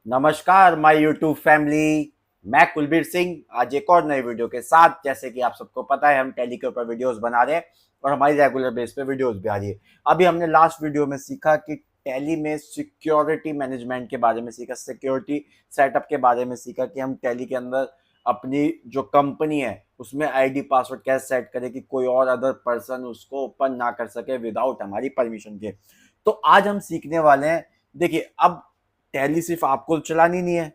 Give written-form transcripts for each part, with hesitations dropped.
नमस्कार my YouTube family. मैं कुलबीर सिंह आज एक और नई वीडियो के साथ। जैसे कि आप सबको पता है हम टैली के ऊपर वीडियोस बना रहे हैं और हमारी रेगुलर बेस पे वीडियोस भी आ रही है। अभी हमने लास्ट वीडियो में सीखा कि टैली में सिक्योरिटी मैनेजमेंट के बारे में सीखा, सिक्योरिटी सेटअप के बारे में सीखा कि हम टैली के अंदर अपनी जो कंपनी है उसमें आईडी पासवर्ड कैसे सेट करें कि कोई और अदर पर्सन उसको ओपन ना कर सके विदाउट हमारी परमिशन के। तो आज हम सीखने वाले हैं। देखिए, अब टैली सिर्फ आपको चलानी नहीं है।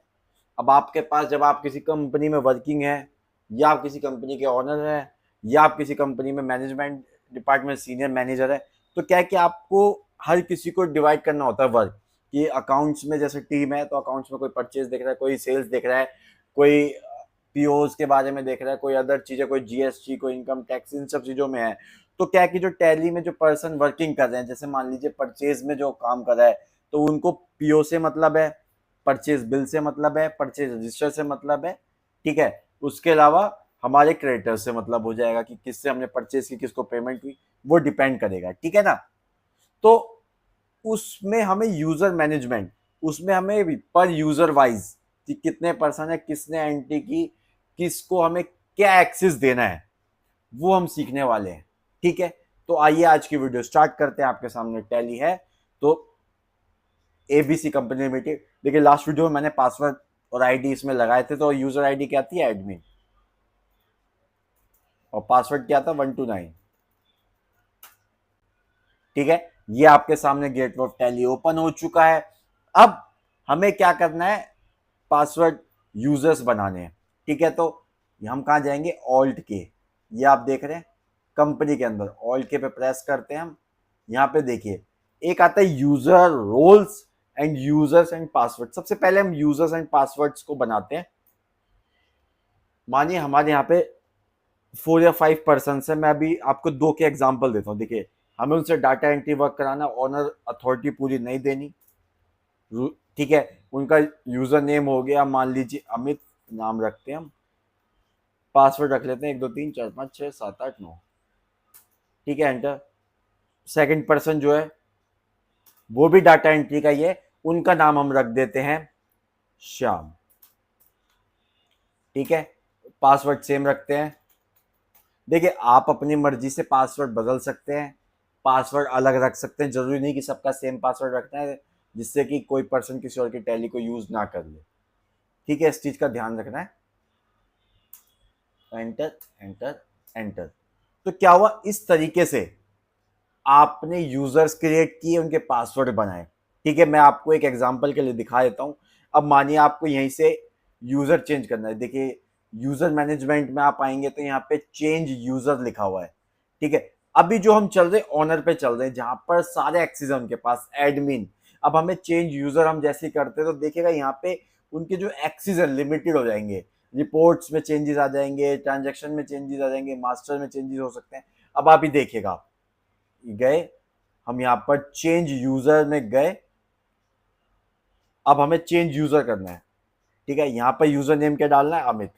अब आपके पास जब आप किसी कंपनी में वर्किंग है या आप किसी कंपनी के ऑनर है या आप किसी कंपनी में मैनेजमेंट डिपार्टमेंट सीनियर मैनेजर है, तो क्या है कि आपको हर किसी को डिवाइड करना होता है वर्क कि अकाउंट्स में जैसे टीम है तो अकाउंट्स में कोई परचेज देख रहा है, कोई सेल्स देख रहा है, कोई पीओज के बारे में देख रहा है, कोई अदर चीजें, कोई जीएसटी, कोई इनकम टैक्स, इन सब चीजों में है। तो क्या है कि जो टैली में जो पर्सन वर्किंग कर रहे हैं, जैसे मान लीजिए परचेज में जो काम कर रहा है तो उनको पीओ से मतलब है, परचेज बिल से मतलब है, परचेज रजिस्टर से मतलब है। ठीक है, उसके अलावा हमारे क्रेडिटर से मतलब हो जाएगा कि किससे हमने परचेज की, किसको पेमेंट की, वो डिपेंड करेगा। ठीक है ना। तो उसमें हमें यूजर मैनेजमेंट, उसमें हमें पर यूजर वाइज कि कितने पर्सन है, किसने एंट्री की, किसको हमें क्या एक्सेस देना है, वो हम सीखने वाले हैं। ठीक है, तो आइए आज की वीडियो स्टार्ट करते हैं। आपके सामने टैली है तो एबीसी कंपनी लिमिटेड। देखिए, लास्ट वीडियो में मैंने पासवर्ड और आईडी इसमें लगाए थे। तो यूजर आईडी क्या थी? एडमिन। और पासवर्ड क्या था? 129। ठीक है, ये आपके सामने गेटवे ऑफ टैली ओपन हो चुका है। अब हमें क्या करना है? पासवर्ड यूजर्स बनाने हैं। ठीक है, तो हम कहा जाएंगे? ऑल्ट के। ये आप देख रहे हैं कंपनी के अंदर ऑल्ट के पे प्रेस करते हैं हम। यहाँ पे देखिए एक आता है user roles and users and password. सबसे पहले हम यूजर्स एंड पासवर्ड्स को बनाते हैं। मानिए हमारे यहाँ पे 4 या 5 पर्सन है। मैं अभी आपको 2 के एग्जाम्पल देता हूँ। देखिए, हमें उनसे डाटा एंट्री वर्क कराना, ऑनर अथॉरिटी पूरी नहीं देनी। ठीक है, उनका यूजर नेम हो गया मान लीजिए अमित, नाम रखते हैं हम। पासवर्ड रख लेते हैं 1 2 3 4 5 6 7 8 9। ठीक है, एंटर। सेकंड पर्सन जो है वो भी डाटा एंट्री का ही है, उनका नाम हम रख देते हैं श्याम। ठीक है, पासवर्ड सेम रखते हैं। देखिए, आप अपनी मर्जी से पासवर्ड बदल सकते हैं, पासवर्ड अलग रख सकते हैं। जरूरी नहीं कि सबका सेम पासवर्ड रखना है जिससे कि कोई पर्सन किसी और की टैली को यूज ना कर ले। ठीक है, इस चीज का ध्यान रखना है। Enter, enter, enter. तो क्या हुआ? इस तरीके से आपने यूजर्स क्रिएट किए, उनके पासवर्ड बनाए। ठीक है, मैं आपको एक एग्जांपल के लिए दिखा देता हूं। अब मानिए आपको यहीं से यूजर चेंज करना है। देखिए, यूजर मैनेजमेंट में आप आएंगे तो यहाँ पे चेंज यूजर लिखा हुआ है। ठीक है, अभी जो हम चल रहे हैं ऑनर पे चल रहे हैं जहां पर सारे एक्सेस है उनके पास, एडमिन। अब हमें चेंज यूजर हम जैसे ही करते हैं तो देखिएगा यहाँ पे उनके जो एक्सेस है लिमिटेड हो जाएंगे। रिपोर्ट्स में चेंजेस आ जाएंगे, ट्रांजेक्शन में चेंजेस आ जाएंगे, मास्टर में चेंजेस हो सकते हैं। अब आप ही देखिएगा, गए हम यहाँ पर चेंज यूजर में गए। अब हमें चेंज यूजर करना है। ठीक है, यहाँ पर यूजर नेम क्या डालना है? अमित।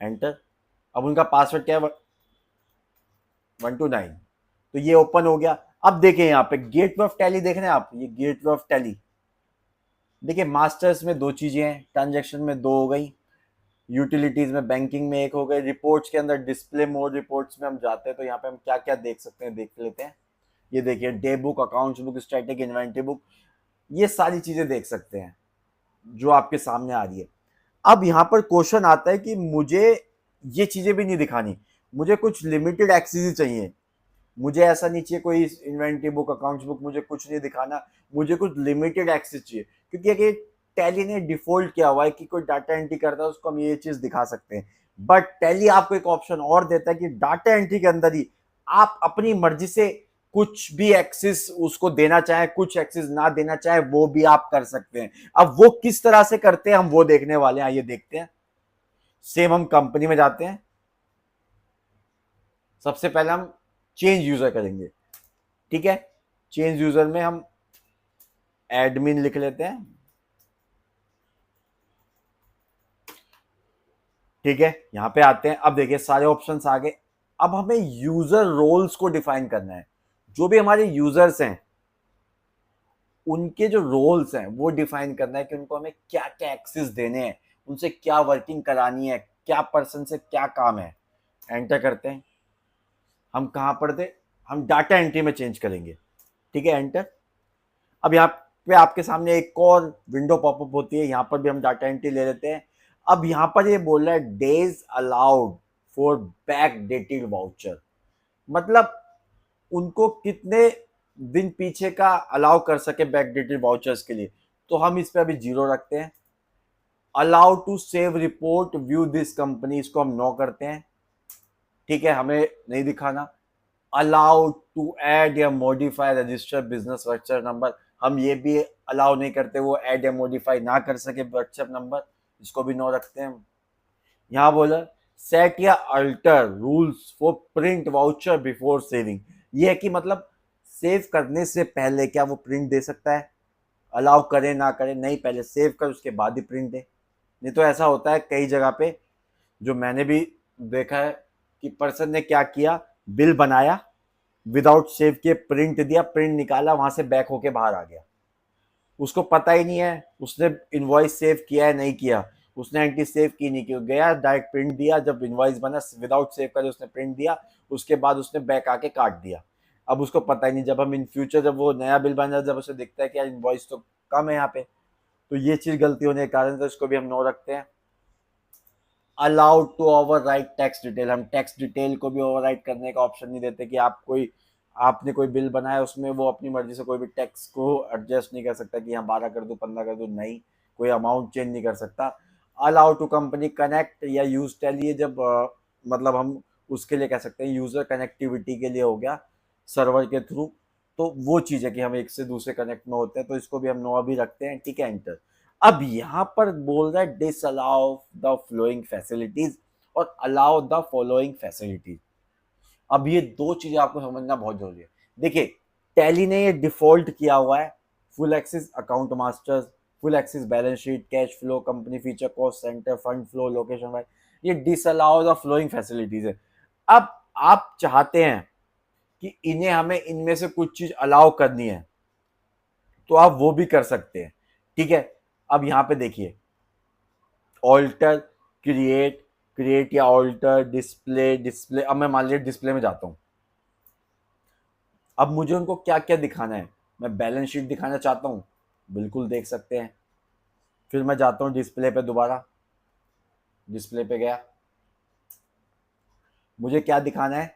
एंटर। अब उनका पासवर्ड क्या है? 129। तो ये ओपन हो गया। अब देखिए यहाँ पे गेटवे ऑफ टैली देख रहे हैं आप, ये गेटवे ऑफ टैली। देखिए, मास्टर्स में 2 चीजें हैं, ट्रांजेक्शन में 2 हो गई, यूटिलिटीज में बैंकिंग में 1 हो गए, रिपोर्ट्स के अंदर डिस्प्ले मोड रिपोर्ट्स में हम जाते हैं तो यहाँ पे हम क्या क्या देख सकते हैं देख लेते हैं। ये देखिए, day book, accounts book, static inventory book, ये सारी चीजें देख सकते हैं जो आपके सामने आ रही है। अब यहाँ पर क्वेश्चन आता है कि मुझे ये चीजें भी नहीं दिखानी, मुझे कुछ लिमिटेड एक्सेस ही चाहिए। मुझे ऐसा नहीं चाहिए कोई इन्वेंटरी बुक, अकाउंट्स बुक, मुझे कुछ नहीं दिखाना, मुझे कुछ लिमिटेड एक्सेस चाहिए। क्योंकि अगर टैली ने डिफॉल्ट किया हुआ है कि कोई डाटा एंट्री करता है उसको हम ये चीज दिखा सकते हैं, बट टैली आपको एक ऑप्शन और देता है कि डाटा एंट्री के अंदर ही आप अपनी मर्जी से कुछ भी एक्सेस उसको देना चाहे, कुछ एक्सेस ना देना चाहे, वो भी आप कर सकते हैं। अब वो किस तरह से करते हैं हम वो देखने वाले हैं, आइए देखते हैं। सेम हम कंपनी में जाते हैं। सबसे पहले हम चेंज यूजर करेंगे। ठीक है, चेंज यूजर में हम एडमिन लिख लेते हैं। ठीक है, यहां पे आते हैं। अब देखिए सारे ऑप्शंस आ गए। अब हमें यूजर रोल्स को डिफाइन करना है। जो भी हमारे यूजर्स हैं उनके जो रोल्स हैं वो डिफाइन करना है कि उनको हमें क्या क्या एक्सेस देने हैं, उनसे क्या वर्किंग करानी है, क्या पर्सन से क्या काम है। एंटर करते हैं। हम कहाँ पर थे? हम डाटा एंट्री में चेंज करेंगे। ठीक है, एंटर। अब यहाँ पे आपके सामने एक और विंडो पॉपअप होती है, यहाँ पर भी हम डाटा एंट्री ले लेते हैं। अब यहाँ पर ये बोल रहा है days allowed for back dated voucher, मतलब उनको कितने दिन पीछे का अलाउ कर सके बैक डेटेड वाउचर्स के लिए। तो हम इस पे अभी 0 रखते हैं। Allow to save report view this company, इसको हम नो करते हैं। ठीक है, हमें नहीं दिखाना। अलाउ टू ऐड या modify register business vulture number, हम ये भी अलाउ नहीं करते वो ऐड या मॉडिफाई ना कर सके व्हाट्सएप नंबर, इसको भी नो रखते हैं। यहाँ बोला सेट या alter rules for print voucher before saving, ये है कि मतलब सेव करने से पहले क्या वो प्रिंट दे सकता है, अलाउ करे ना करे, नहीं पहले सेव कर उसके बाद ही प्रिंट दे। नहीं तो ऐसा होता है कई जगह पे, जो मैंने भी देखा है कि पर्सन ने क्या किया, बिल बनाया विदाउट सेव के, प्रिंट दिया, प्रिंट निकाला, वहां से बैक होके बाहर आ गया, उसको पता ही नहीं है उसने इनवॉइस सेव किया है नहीं किया, उसने एंटी सेव की नहीं की, गया डायरेक्ट प्रिंट दिया, जब इनवॉइस बना विदाउट सेव करे उसने प्रिंट दिया, उसके बाद उसने बैक आके काट दिया। अब उसको पता ही नहीं, जब हम इन फ्यूचर जब वो नया बिल बन जाए, जब उसे दिखता है कि यार इनवॉइस तो कम है यहाँ पे, तो ये चीज गलती होने के कारण तो इसको भी हम नो रखते हैं। Allowed to overwrite tax detail, हम टैक्स डिटेल को भी ओवरराइट करने का ऑप्शन नहीं देते कि आपने कोई बिल बनाया उसमें वो अपनी मर्जी से कोई भी टैक्स को एडजस्ट नहीं कर सकता कि यहाँ 12 कर दूँ 15 कर दूँ, नहीं, कोई अमाउंट चेंज नहीं कर सकता। अलाउ टू कंपनी कनेक्ट या यूज टेल, ये जब मतलब हम उसके लिए कह सकते हैं यूजर कनेक्टिविटी के लिए हो गया सर्वर के थ्रू, तो वो चीज़ है कि हम एक से दूसरे कनेक्ट में होते हैं, तो इसको भी हम नो भी रखते हैं। ठीक है, एंटर। अब यहाँ पर बोल रहा है disallow the following facilities और अलाउ द फॉलोइंग फैसिलिटीज। अब ये दो चीजें आपको समझना बहुत जरूरी है। देखिए, टैली ने ये डिफॉल्ट किया हुआ है full access account masters, full access balance sheet, cash flow, company feature, cost centre, fund flow, location wise, ये डिसअलाउ द फ्लोइंग फैसिलिटीज है। अब आप चाहते हैं कि इन्हें हमें इनमें से कुछ चीज अलाउ करनी है, तो आप वो भी कर सकते हैं। ठीक है, अब यहां पे देखिए ऑल्टर, क्रिएट, क्रिएट या ऑल्टर, डिस्प्ले, डिस्प्ले, अब मैं मान लिया डिस्प्ले में जाता हूं। अब मुझे उनको क्या क्या दिखाना है, मैं बैलेंस शीट दिखाना चाहता हूँ, बिल्कुल देख सकते हैं। फिर मैं जाता हूँ डिस्प्ले पे, दोबारा डिस्प्ले पे गया, मुझे क्या दिखाना है,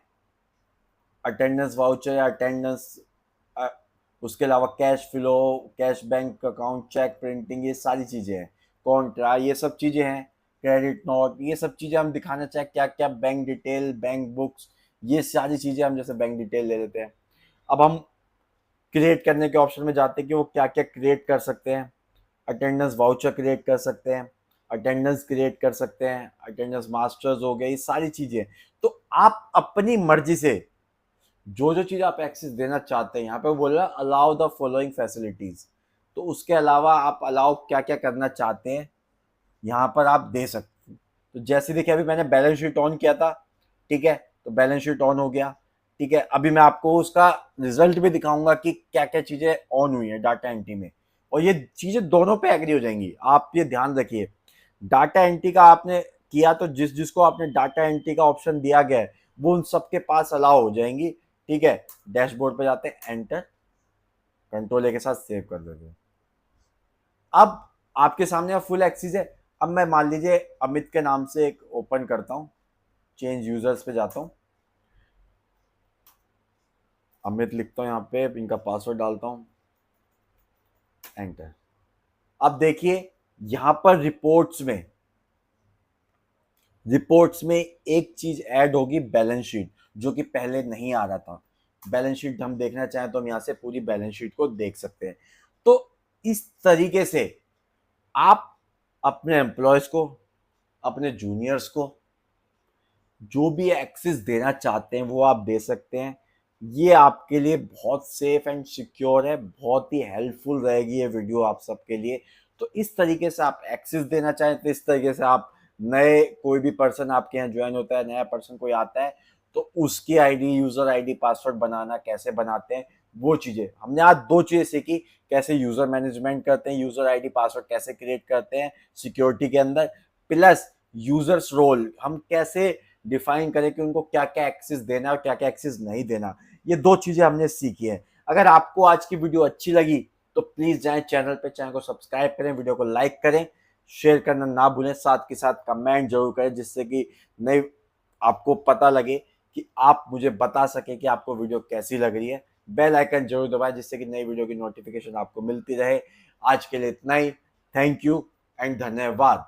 अटेंडेंस वाउचर या अटेंडेंस, उसके अलावा cash flow, cash bank account, cheque printing, ये सारी चीज़ें हैं, कॉन्ट्रा, ये सब चीज़ें हैं, क्रेडिट नोट, ये सब चीज़ें हम दिखाना चाहें क्या क्या, बैंक डिटेल, बैंक बुक्स, ये सारी चीज़ें हम जैसे बैंक डिटेल ले लेते हैं। अब हम क्रिएट करने के ऑप्शन में जाते हैं कि वो क्या क्या क्रिएट कर सकते हैं। अटेंडेंस वाउचर क्रिएट कर सकते हैं, अटेंडेंस क्रिएट कर सकते हैं, अटेंडेंस मास्टर्स हो गए, ये सारी चीज़ें। तो आप अपनी मर्जी से जो जो चीज़ आप एक्सेस देना चाहते हैं, यहाँ पे बोल रहा है अलाउ द फॉलोइंग फैसिलिटीज़, तो उसके अलावा आप अलाउ क्या क्या करना चाहते हैं यहाँ पर आप दे सकते हैं। तो जैसे देखिए अभी मैंने बैलेंस शीट ऑन किया था, ठीक है, तो बैलेंस शीट ऑन हो गया। ठीक है, अभी मैं आपको उसका रिजल्ट भी दिखाऊंगा कि क्या क्या चीज़ें ऑन हुई है डाटा एंट्री में, और ये चीज़ें दोनों पे एग्री हो जाएंगी, आप ये ध्यान रखिए। डाटा एंट्री का आपने किया तो जिस जिसको आपने डाटा एंट्री का ऑप्शन दिया गया है वो उन सबके पास अलाउ हो जाएंगी। ठीक है, डैशबोर्ड पे जाते हैं, एंटर, कंट्रोल ए के साथ सेव कर देते हैं। अब आपके सामने फुल एक्सेस है। अब मैं मान लीजिए अमित के नाम से एक ओपन करता हूं, चेंज यूजर्स पे जाता हूं, अमित लिखता हूं, यहाँ पे इनका पासवर्ड डालता हूं, एंटर। अब देखिए यहां पर रिपोर्ट्स में एक चीज ऐड होगी, बैलेंस शीट, जो कि पहले नहीं आ रहा था। बैलेंस शीट हम देखना चाहें तो हम यहां से पूरी बैलेंस शीट को देख सकते हैं। तो इस तरीके से आप अपने एम्प्लॉयज को, अपने जूनियर्स को जो भी एक्सेस देना चाहते हैं वो आप दे सकते हैं। ये आपके लिए बहुत सेफ एंड सिक्योर है, बहुत ही हेल्पफुल रहेगी ये वीडियो आप सबके लिए। तो इस तरीके से आप एक्सेस देना चाहें तो इस तरीके से आप नए, कोई भी पर्सन आपके यहाँ ज्वाइन होता है, नया पर्सन कोई आता है, तो उसकी आईडी, यूजर आईडी, पासवर्ड बनाना कैसे बनाते हैं वो चीज़ें हमने आज 2 चीज़ें सीखी, कैसे यूज़र मैनेजमेंट करते हैं, यूज़र आईडी पासवर्ड कैसे क्रिएट करते हैं सिक्योरिटी के अंदर, प्लस यूज़र्स रोल हम कैसे डिफाइन करें कि उनको क्या-क्या एक्सेस देना है और क्या-क्या एक्सेस नहीं देना। ये 2 चीज़ें हमने सीखी हैं। अगर आपको आज की वीडियो अच्छी लगी तो प्लीज़ जाएँ चैनल पे, चैनल को सब्सक्राइब करें, वीडियो को लाइक करें, शेयर करना ना भूलें, साथ के साथ कमेंट ज़रूर करें जिससे कि नई आपको पता लगे कि आप मुझे बता सकें कि आपको वीडियो कैसी लग रही है। बेल आइकन ज़रूर दबाएँ जिससे कि नई वीडियो की नोटिफ़िकेशन आपको मिलती रहे। आज के लिए इतना ही। थैंक यू एंड धन्यवाद।